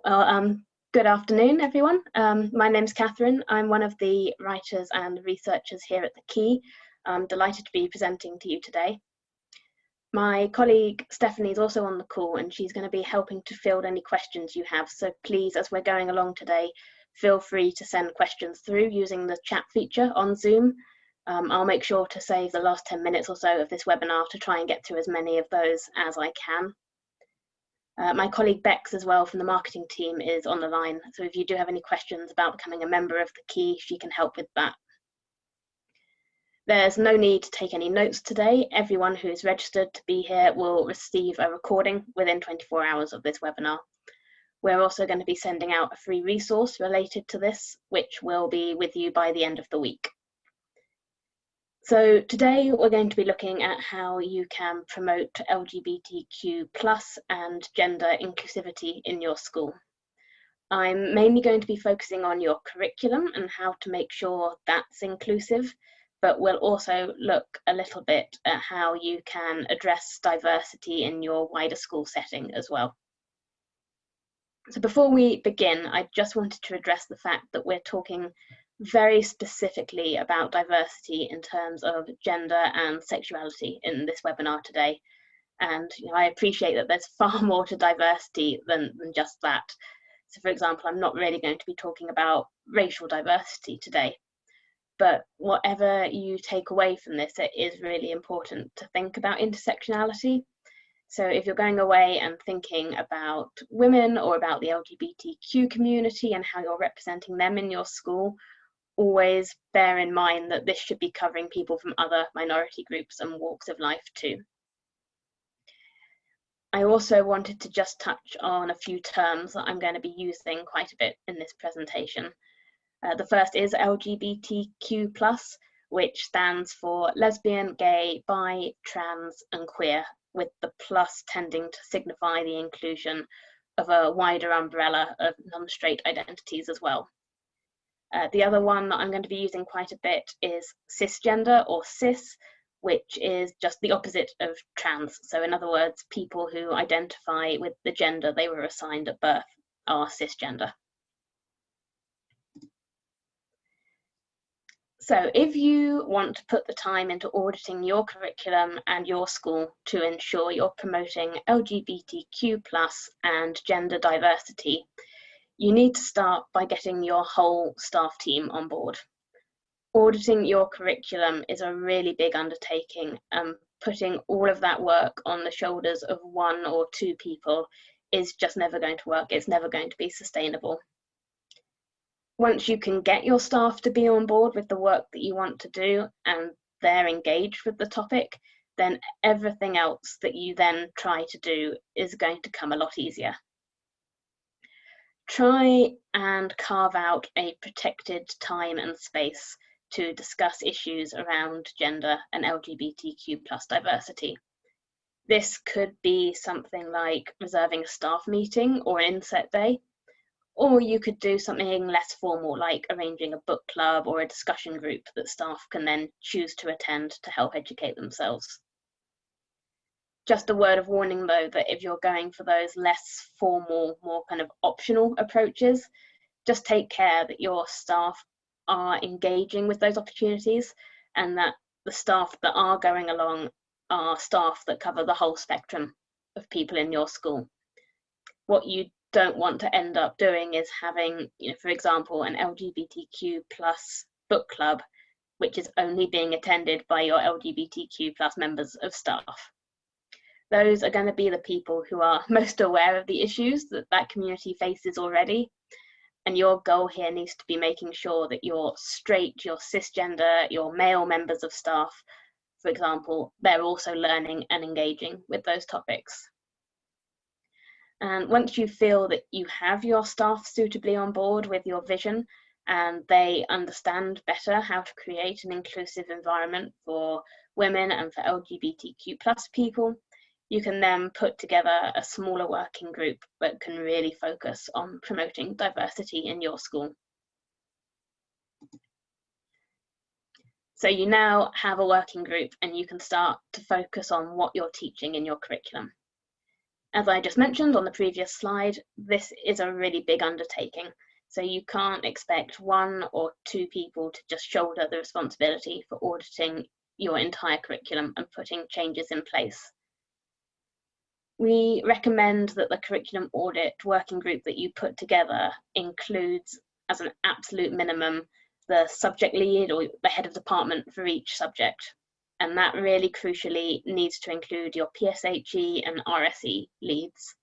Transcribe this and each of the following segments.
Good afternoon, everyone. My name's Katherine. I'm one of the writers and researchers here at the Key. I'm delighted to be presenting to you today. My colleague Stephanie is also on the call, and she's going to be helping to field any questions you have. So please, as we're going along today, feel free to send questions through using the chat feature on Zoom. I'll make sure to save the last 10 minutes or so of this webinar to try and get through as many of those as I can. My colleague Bex as well from the marketing team is on the line, so if you do have any questions about becoming a member of the Key, she can help with that. There's no need to take any notes today. Everyone who's registered to be here will receive a recording within 24 hours of this webinar. We're also going to be sending out a free resource related to this, which will be with you by the end of the week. So today we're going to be looking at how you can promote LGBTQ+ and gender inclusivity in your school. I'm mainly going to be focusing on your curriculum and how to make sure that's inclusive, but we'll also look a little bit at how you can address diversity in your wider school setting as well. So before we begin, I just wanted to address the fact that we're talking very specifically about diversity in terms of gender and sexuality in this webinar today. And I appreciate that there's far more to diversity than just that. So for example, I'm not really going to be talking about racial diversity today. But whatever you take away from this, it is really important to think about intersectionality. So if you're going away and thinking about women or about the LGBTQ community and how you're representing them in your school, always bear in mind that this should be covering people from other minority groups and walks of life too. I also wanted to just touch on a few terms that I'm going to be using quite a bit in this presentation. The first is LGBTQ+, which stands for lesbian, gay, bi, trans and queer, with the plus tending to signify the inclusion of a wider umbrella of non-straight identities as well. The other one that I'm going to be using quite a bit is cisgender or cis, which is just the opposite of trans. So in other words, people who identify with the gender they were assigned at birth are cisgender. So if you want to put the time into auditing your curriculum and your school to ensure you're promoting LGBTQ+ and gender diversity, you need to start by getting your whole staff team on board. Auditing your curriculum is a really big undertaking, and putting all of that work on the shoulders of one or two people is just never going to work. It's never going to be sustainable. Once you can get your staff to be on board with the work that you want to do and they're engaged with the topic, then everything else that you then try to do is going to come a lot easier. Try and carve out a protected time and space to discuss issues around gender and LGBTQ+ diversity. This could be something like reserving a staff meeting or an inset day, or you could do something less formal like arranging a book club or a discussion group that staff can then choose to attend to help educate themselves. Just a word of warning though, that if you're going for those less formal, more kind of optional approaches, just take care that your staff are engaging with those opportunities and that the staff that are going along are staff that cover the whole spectrum of people in your school. What you don't want to end up doing is having, for example, an LGBTQ+ book club, which is only being attended by your LGBTQ+ members of staff. Those are going to be the people who are most aware of the issues that that community faces already. And your goal here needs to be making sure that your straight, your cisgender, your male members of staff, for example, they're also learning and engaging with those topics. And once you feel that you have your staff suitably on board with your vision and they understand better how to create an inclusive environment for women and for LGBTQ+ people, you can then put together a smaller working group that can really focus on promoting diversity in your school. So you now have a working group and you can start to focus on what you're teaching in your curriculum. As I just mentioned on the previous slide, this is a really big undertaking. So you can't expect 1 or 2 people to just shoulder the responsibility for auditing your entire curriculum and putting changes in place. We recommend that the curriculum audit working group that you put together includes, as an absolute minimum, the subject lead or the head of department for each subject. And that really crucially needs to include your PSHE and RSE leads.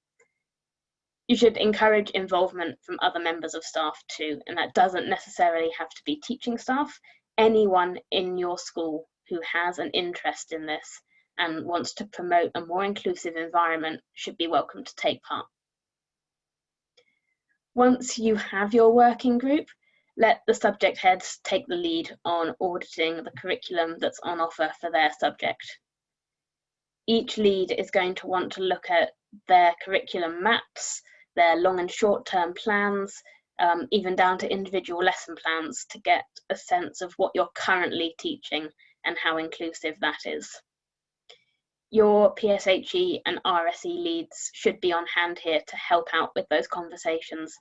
You should encourage involvement from other members of staff too, and that doesn't necessarily have to be teaching staff. Anyone in your school who has an interest in this and wants to promote a more inclusive environment should be welcome to take part. Once you have your working group, let the subject heads take the lead on auditing the curriculum that's on offer for their subject. Each lead is going to want to look at their curriculum maps, their long and short-term plans, even down to individual lesson plans to get a sense of what you're currently teaching and how inclusive that is. Your PSHE and RSE leads should be on hand here to help out with those conversations,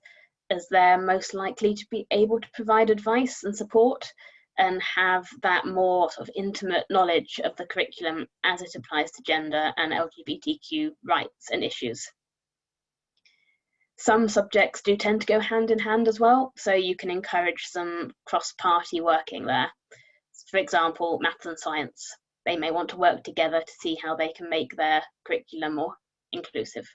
as they're most likely to be able to provide advice and support and have that more sort of intimate knowledge of the curriculum as it applies to gender and LGBTQ rights and issues. Some subjects do tend to go hand in hand as well, so you can encourage some cross-party working there. For example, maths and science. They may want to work together to see how they can make their curriculum more inclusive.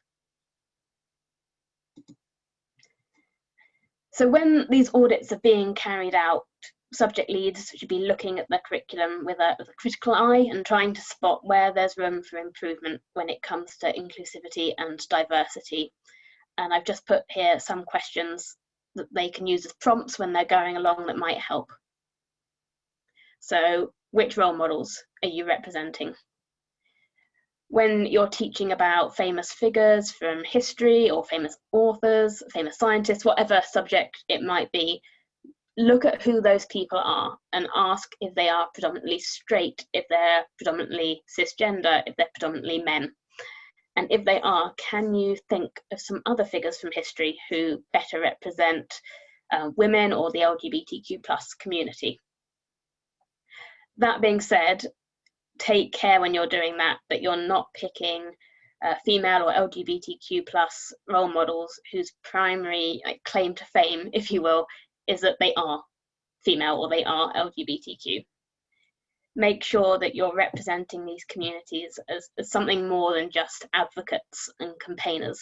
So when these audits are being carried out, subject leads should be looking at the curriculum with a critical eye and trying to spot where there's room for improvement when it comes to inclusivity and diversity. And I've just put here some questions that they can use as prompts when they're going along that might help. So, which role models are you representing? When you're teaching about famous figures from history or famous authors, famous scientists, whatever subject it might be, look at who those people are and ask if they are predominantly straight, if they're predominantly cisgender, if they're predominantly men. And if they are, can you think of some other figures from history who better represent women or the LGBTQ+ community? That being said, take care when you're doing that you're not picking female or LGBTQ+ role models whose primary claim to fame, if you will, is that they are female or they are LGBTQ. Make sure that you're representing these communities as something more than just advocates and campaigners.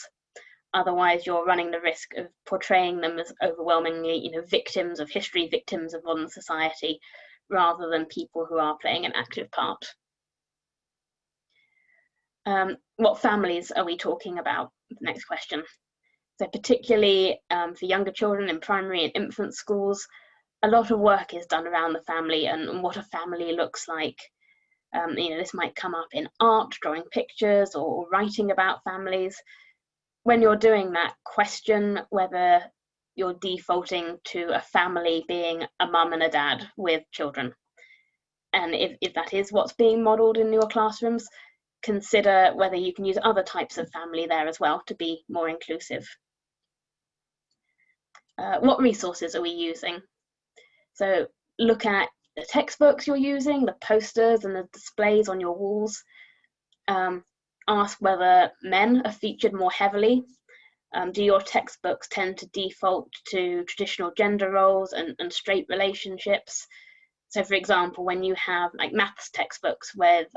Otherwise, you're running the risk of portraying them as overwhelmingly, victims of history, victims of modern society, rather than people who are playing an active part. What families are we talking about? The next question. So particularly for younger children in primary and infant schools, a lot of work is done around the family and what a family looks like. This might come up in art, drawing pictures, or writing about families. When you're doing that, question whether you're defaulting to a family being a mum and a dad with children. And if that is what's being modelled in your classrooms, consider whether you can use other types of family there as well to be more inclusive. What resources are we using? So look at the textbooks you're using, the posters and the displays on your walls. Ask whether men are featured more heavily. Do your textbooks tend to default to traditional gender roles and straight relationships? So for example, when you have maths textbooks with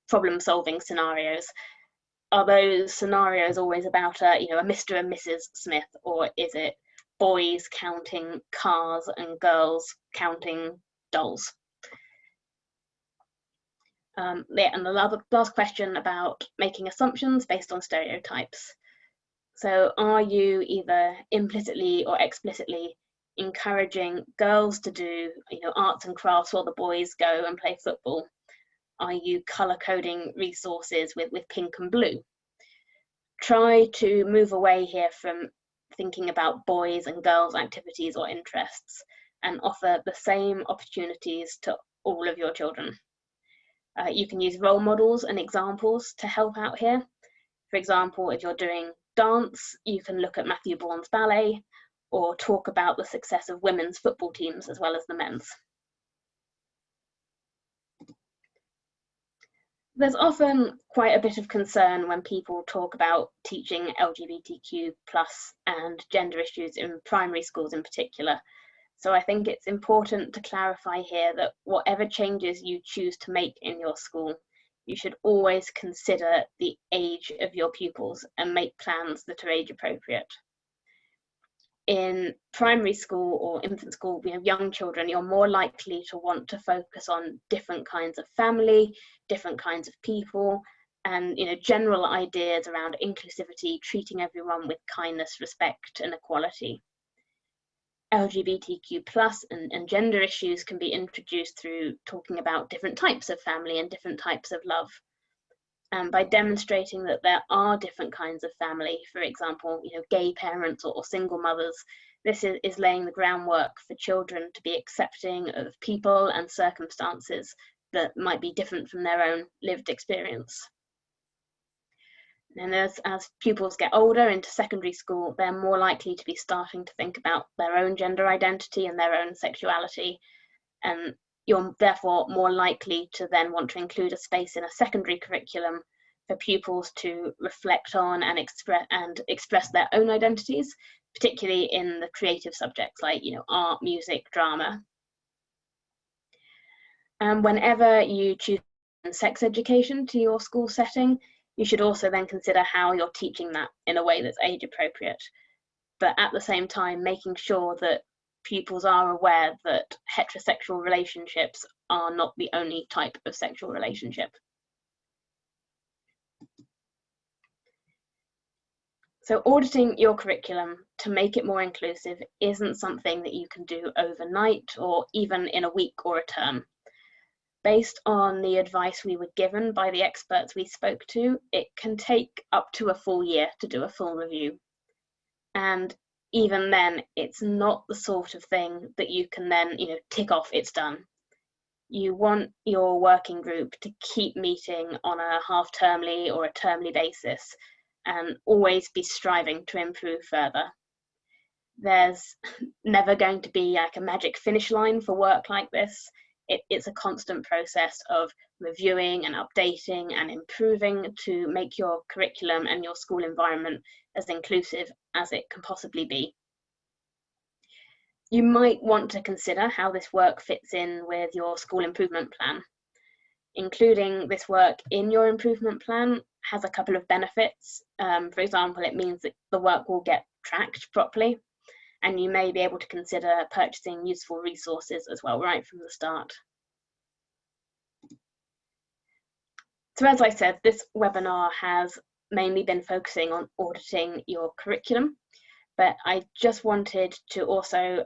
problem-solving scenarios, are those scenarios always about a Mr. and Mrs. Smith, or is it boys counting cars and girls counting dolls? And the last question about making assumptions based on stereotypes. So are you either implicitly or explicitly encouraging girls to do arts and crafts while the boys go and play football? Are you color coding resources with pink and blue? Try to move away here from thinking about boys and girls activities or interests and offer the same opportunities to all of your children. You can use role models and examples to help out here. For example, if you're doing dance, you can look at Matthew Bourne's ballet, or talk about the success of women's football teams as well as the men's. There's often quite a bit of concern when people talk about teaching LGBTQ+ and gender issues in primary schools in particular. So I think it's important to clarify here that whatever changes you choose to make in your school, you should always consider the age of your pupils and make plans that are age appropriate. In primary school or infant school, we have young children, you're more likely to want to focus on different kinds of family, different kinds of people, and general ideas around inclusivity, treating everyone with kindness, respect, and equality. LGBTQ+ and gender issues can be introduced through talking about different types of family and different types of love. And by demonstrating that there are different kinds of family, for example, gay parents or single mothers, this is laying the groundwork for children to be accepting of people and circumstances that might be different from their own lived experience. And as pupils get older into secondary school, they're more likely to be starting to think about their own gender identity and their own sexuality. And you're therefore more likely to then want to include a space in a secondary curriculum for pupils to reflect on and express their own identities, particularly in the creative subjects like art, music, drama. And whenever you choose sex education to your school setting, you should also then consider how you're teaching that in a way that's age appropriate, but at the same time making sure that pupils are aware that heterosexual relationships are not the only type of sexual relationship. So auditing your curriculum to make it more inclusive isn't something that you can do overnight or even in a week or a term. Based on the advice we were given by the experts we spoke to, it can take up to a full year to do a full review. And even then, it's not the sort of thing that you can then, tick off, it's done. You want your working group to keep meeting on a half-termly or a termly basis and always be striving to improve further. There's never going to be like a magic finish line for work like this. It's a constant process of reviewing and updating and improving to make your curriculum and your school environment as inclusive as it can possibly be. You might want to consider how this work fits in with your school improvement plan. Including this work in your improvement plan has a couple of benefits. For example, it means that the work will get tracked properly, and you may be able to consider purchasing useful resources as well right from the start. So as I said, this webinar has mainly been focusing on auditing your curriculum, but I just wanted to also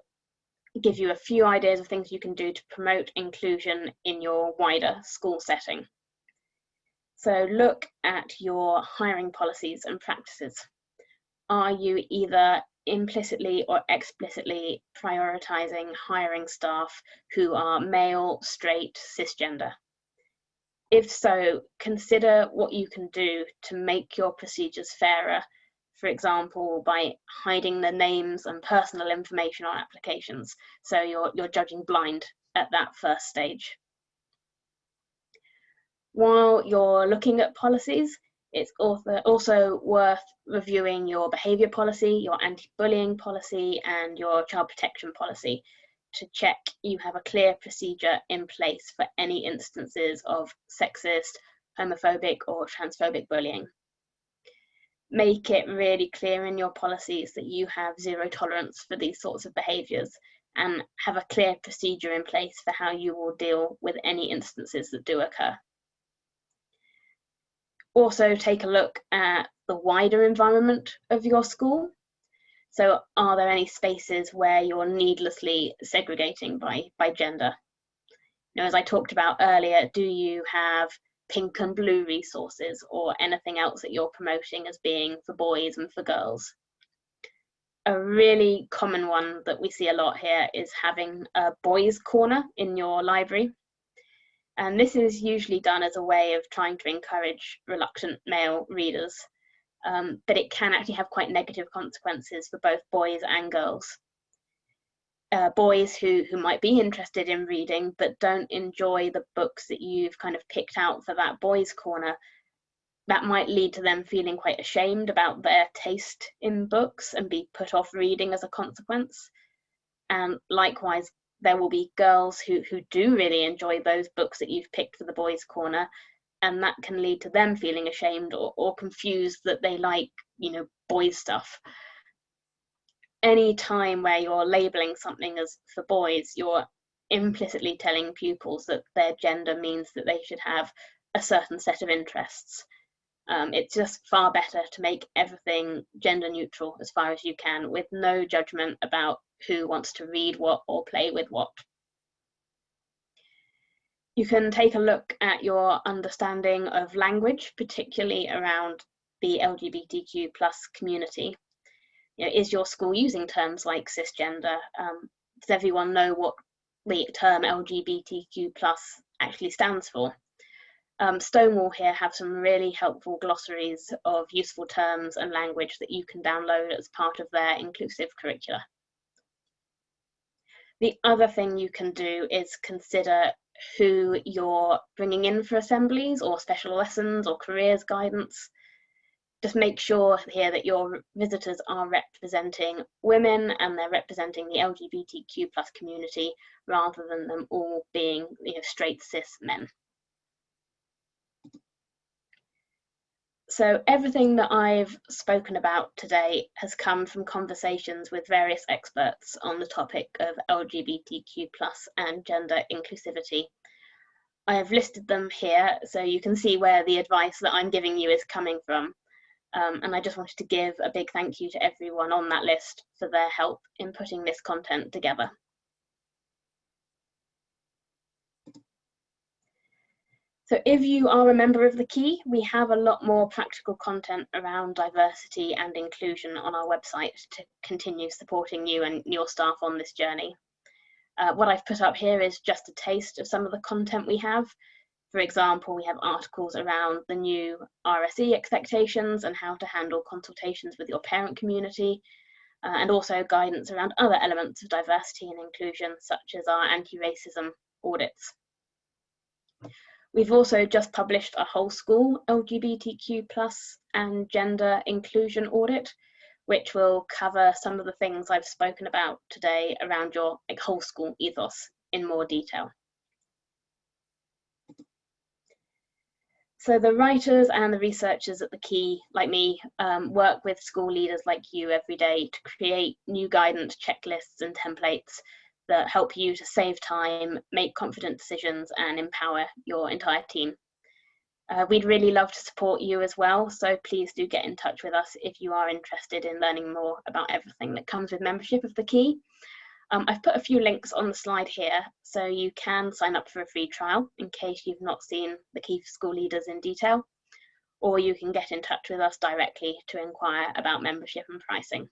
give you a few ideas of things you can do to promote inclusion in your wider school setting. So look at your hiring policies and practices. Are you either implicitly or explicitly prioritizing hiring staff who are male, straight, cisgender? If so, consider what you can do to make your procedures fairer, for example, by hiding the names and personal information on applications, so you're judging blind at that first stage. While you're looking at policies, it's also worth reviewing your behaviour policy, your anti-bullying policy, and your child protection policy to check you have a clear procedure in place for any instances of sexist, homophobic, or transphobic bullying. Make it really clear in your policies that you have zero tolerance for these sorts of behaviours and have a clear procedure in place for how you will deal with any instances that do occur. Also take a look at the wider environment of your school. So are there any spaces where you're needlessly segregating by gender? As I talked about earlier, do you have pink and blue resources or anything else that you're promoting as being for boys and for girls? A really common one that we see a lot here is having a boys' corner in your library. And this is usually done as a way of trying to encourage reluctant male readers. but it can actually have quite negative consequences for both boys and girls. Boys who might be interested in reading but don't enjoy the books that you've kind of picked out for that boys' corner, that might lead to them feeling quite ashamed about their taste in books and be put off reading as a consequence. And likewise, there will be girls who do really enjoy those books that you've picked for the boys' corner, and that can lead to them feeling ashamed or confused that they like, boys' stuff. Any time where you're labeling something as for boys, you're implicitly telling pupils that their gender means that they should have a certain set of interests. It's just far better to make everything gender neutral as far as you can, with no judgment about who wants to read what or play with what. You can take a look at your understanding of language, particularly around the LGBTQ+ community. Is your school using terms like cisgender? Does everyone know what the term LGBTQ+ actually stands for? Stonewall here have some really helpful glossaries of useful terms and language that you can download as part of their inclusive curricula. The other thing you can do is consider who you're bringing in for assemblies or special lessons or careers guidance. Just make sure here that your visitors are representing women and they're representing the LGBTQ+ community rather than them all being straight cis men. So everything that I've spoken about today has come from conversations with various experts on the topic of LGBTQ+ and gender inclusivity. I have listed them here so you can see where the advice that I'm giving you is coming from. And I just wanted to give a big thank you to everyone on that list for their help in putting this content together. So if you are a member of the Key, we have a lot more practical content around diversity and inclusion on our website to continue supporting you and your staff on this journey. What I've put up here is just a taste of some of the content we have. For example, we have articles around the new RSE expectations and how to handle consultations with your parent community, and also guidance around other elements of diversity and inclusion, such as our anti-racism audits. We've also just published a whole school LGBTQ+ and gender inclusion audit, which will cover some of the things I've spoken about today around your whole school ethos in more detail. So the writers and the researchers at the Key, like me, work with school leaders like you every day to create new guidance checklists and templates that help you to save time, make confident decisions, and empower your entire team. We'd really love to support you as well, so please do get in touch with us if you are interested in learning more about everything that comes with membership of the Key. I've put a few links on the slide here, so you can sign up for a free trial in case you've not seen the Key for School Leaders in detail, or you can get in touch with us directly to inquire about membership and pricing.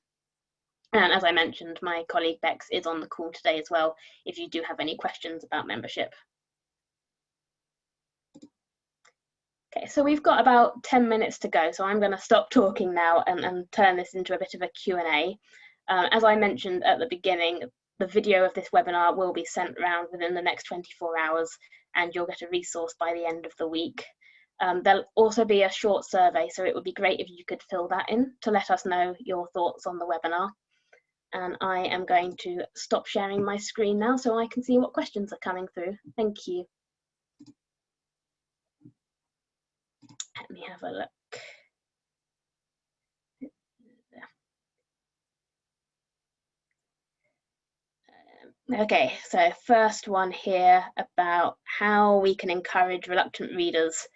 And as I mentioned, my colleague Bex is on the call today as well, if you do have any questions about membership. Okay, so we've got about 10 minutes to go, so I'm going to stop talking now and turn this into a bit of a Q&A. As I mentioned at the beginning, the video of this webinar will be sent around within the next 24 hours, and you'll get a resource by the end of the week. There'll also be a short survey, so it would be great if you could fill that in to let us know your thoughts on the webinar. And I am going to stop sharing my screen now so I can see what questions are coming through. Thank you. Let me have a look. Okay, so first one here about how we can encourage reluctant readers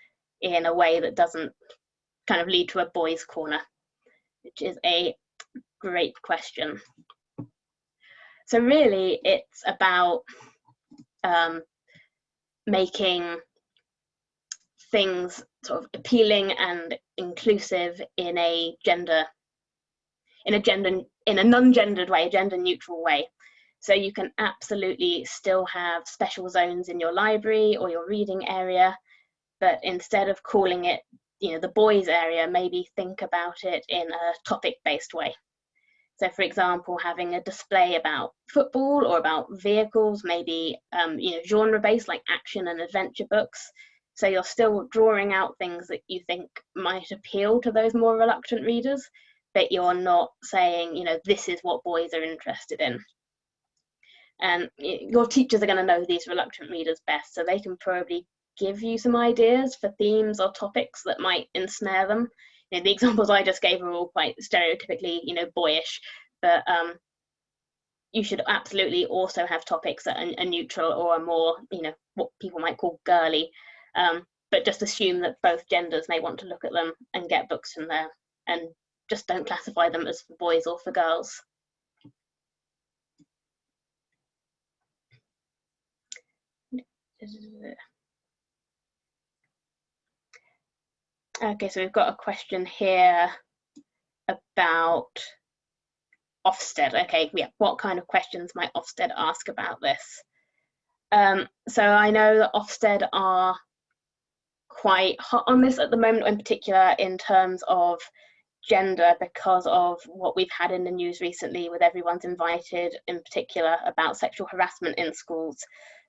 in a way that doesn't kind of lead to a boys' corner, which is a great question. So really it's about making things sort of appealing and inclusive in a non-gendered way, a gender neutral way. So you can absolutely still have special zones in your library or your reading area, but instead of calling it the boys area, maybe think about it in a topic-based way. So, for example, having a display about football or about vehicles, maybe genre-based, like action and adventure books. So you're still drawing out things that you think might appeal to those more reluctant readers, but you're not saying, this is what boys are interested in. And your teachers are going to know these reluctant readers best, so they can probably give you some ideas for themes or topics that might ensnare them. The examples I just gave are all quite stereotypically, boyish, but you should absolutely also have topics that are neutral or are more, what people might call girly. But just assume that both genders may want to look at them and get books from there, and just don't classify them as for boys or for girls. Okay, so we've got a question here about Ofsted. Okay, yeah, what kind of questions might Ofsted ask about this? So I know that Ofsted are quite hot on this at the moment, in particular in terms of gender, because of what we've had in the news recently with Everyone's Invited in particular about sexual harassment in schools.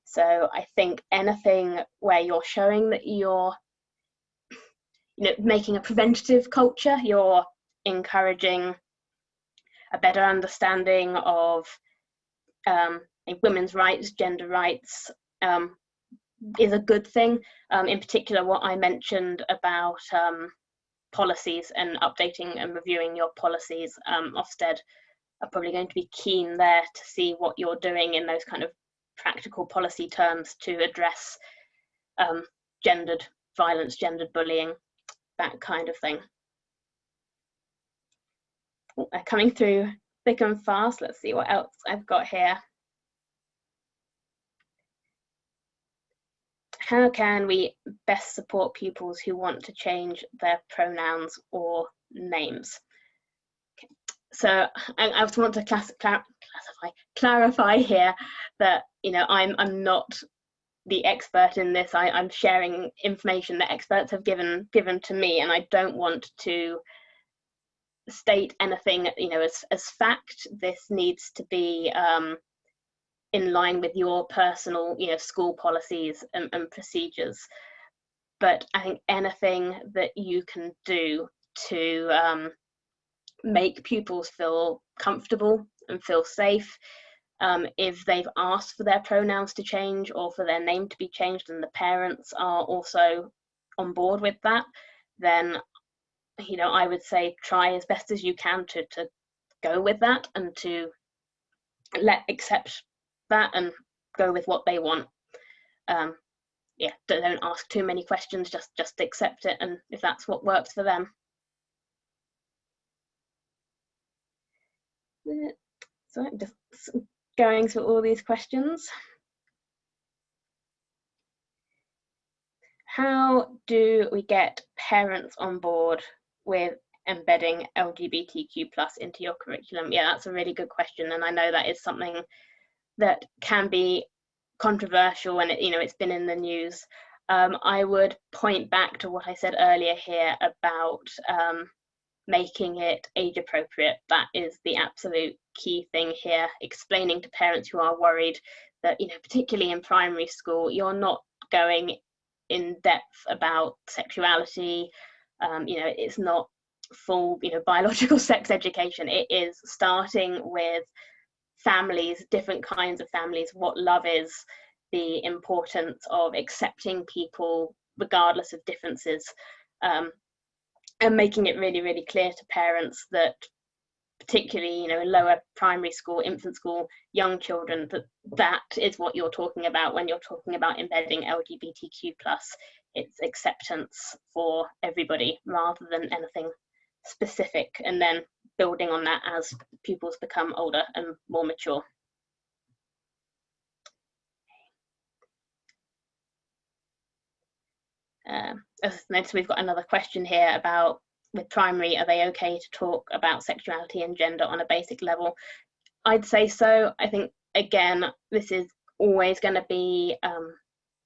So I think anything where you're showing that you're making a preventative culture, you're encouraging a better understanding of women's rights, gender rights, is a good thing. In particular, what I mentioned about policies and updating and reviewing your policies, Ofsted are probably going to be keen there to see what you're doing in those kind of practical policy terms to address gendered violence, gendered bullying, that kind of thing. They're coming through thick and fast. Let's see what else I've got here. How can we best support pupils who want to change their pronouns or names? Okay. So I just want to clarify here that I'm not the expert in this. I'm sharing information that experts have given to me, and I don't want to state anything as fact. This needs to be in line with your personal school policies and procedures. But I think anything that you can do to make pupils feel comfortable and feel safe, if they've asked for their pronouns to change or for their name to be changed and the parents are also on board with that, then I would say try as best as you can to go with that and to accept that and go with what they want. Yeah, don't ask too many questions, just accept it, and if that's what works for them. So I'm just going through all these questions. How do we get parents on board with embedding LGBTQ+ into your curriculum? Yeah, that's a really good question, and I know that is something that can be controversial, and it's been in the news. I would point back to what I said earlier here about making it age appropriate. That is the absolute key thing here. Explaining to parents who are worried that particularly in primary school, you're not going in depth about sexuality. It's not full biological sex education. It is starting with families, different kinds of families, what love is, the importance of accepting people regardless of differences, and making it really, really clear to parents that particularly in lower primary school, infant school, young children, that is what you're talking about when you're talking about embedding LGBTQ+. It's acceptance for everybody rather than anything specific, and then building on that as pupils become older and more mature. Notice we've got another question here about, with primary, are they okay to talk about sexuality and gender on a basic level? I'd say so. I think, again, this is always going to be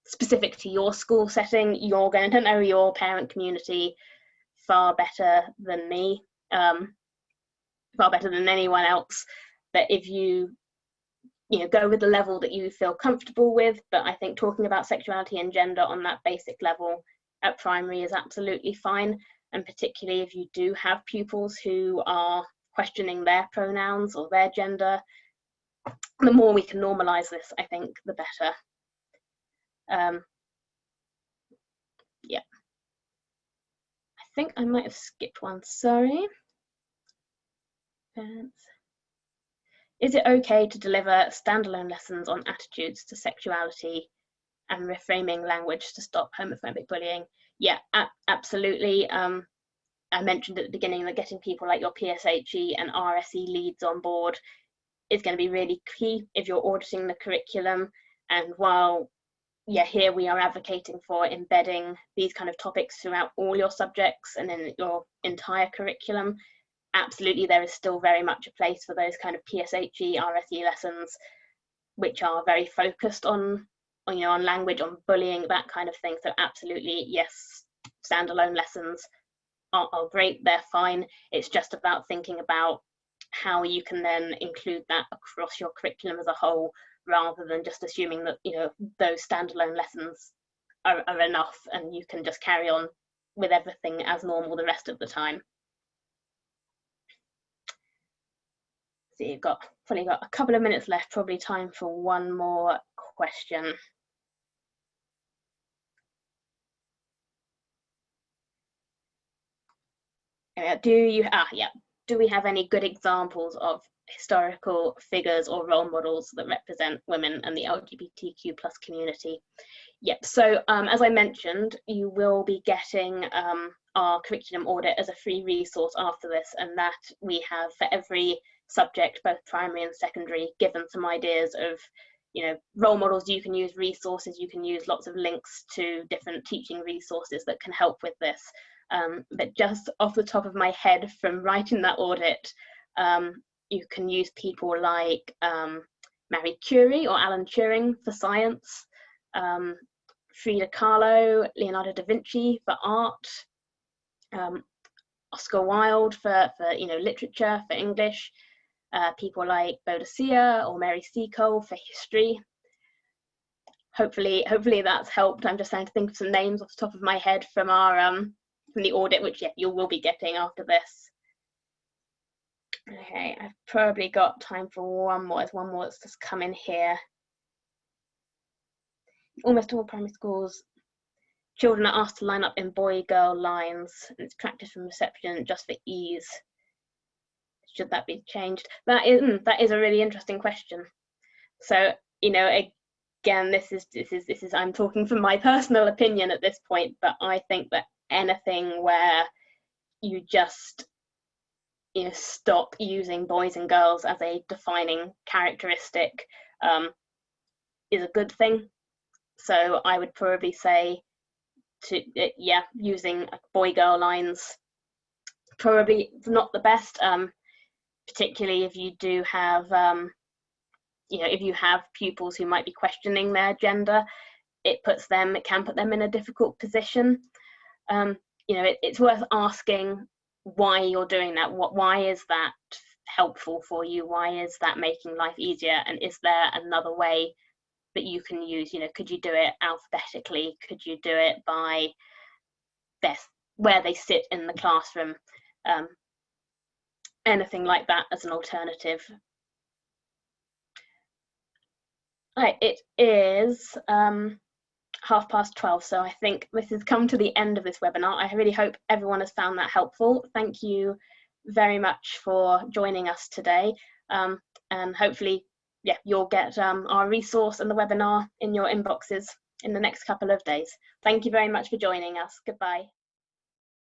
specific to your school setting. You're going to know your parent community far better than me, far better than anyone else, that if you go with the level that you feel comfortable with. But I think talking about sexuality and gender on that basic level at primary is absolutely fine, and particularly if you do have pupils who are questioning their pronouns or their gender, the more we can normalize this, I think, the better. Yeah, I think I might have skipped one, sorry. Is it okay to deliver standalone lessons on attitudes to sexuality and reframing language to stop homophobic bullying? Yeah, absolutely. I mentioned at the beginning that getting people like your PSHE and RSE leads on board is going to be really key if you're auditing the curriculum. And while, here we are advocating for embedding these kind of topics throughout all your subjects and in your entire curriculum, absolutely there is still very much a place for those kind of PSHE, RSE lessons, which are very focused on language, on bullying, that kind of thing. So absolutely, yes, standalone lessons are great, they're fine. It's just about thinking about how you can then include that across your curriculum as a whole, rather than just assuming that those standalone lessons are enough and you can just carry on with everything as normal the rest of the time. So you've probably got a couple of minutes left, probably time for one more question. Do we have any good examples of historical figures or role models that represent women and the LGBTQ+ community? Yep, so as I mentioned, you will be getting our curriculum audit as a free resource after this, and that we have for every subject, both primary and secondary, given some ideas of role models you can use, resources you can use, lots of links to different teaching resources that can help with this. But just off the top of my head from writing that audit, you can use people like Marie Curie or Alan Turing for science, Frida Kahlo, Leonardo da Vinci for art, Oscar Wilde for literature, for English, people like Boadicea or Mary Seacole for history. Hopefully that's helped. I'm just trying to think of some names off the top of my head from our from the audit, which you will be getting after this. Okay, I've probably got time for one more. There's one more that's just come in here. Almost all primary schools, children are asked to line up in boy-girl lines, and it's practice from reception just for ease. Should that be changed? That is a really interesting question. So again, this is I'm talking from my personal opinion at this point, but I think that anything where you just stop using boys and girls as a defining characteristic is a good thing. So I would probably say using boy-girl lines probably not the best, particularly if you do have if you have pupils who might be questioning their gender. It can put them in a difficult position. It's worth asking why you're doing that. Why is that helpful for you? Why is that making life easier? And is there another way that you can use? Could you do it alphabetically? Could you do it by where they sit in the classroom? Anything like that as an alternative. Right, it is 12:30, so I think this has come to the end of this webinar. I really hope everyone has found that helpful. Thank you very much for joining us today, and hopefully you'll get our resource and the webinar in your inboxes in the next couple of days. Thank you very much for joining us. Goodbye.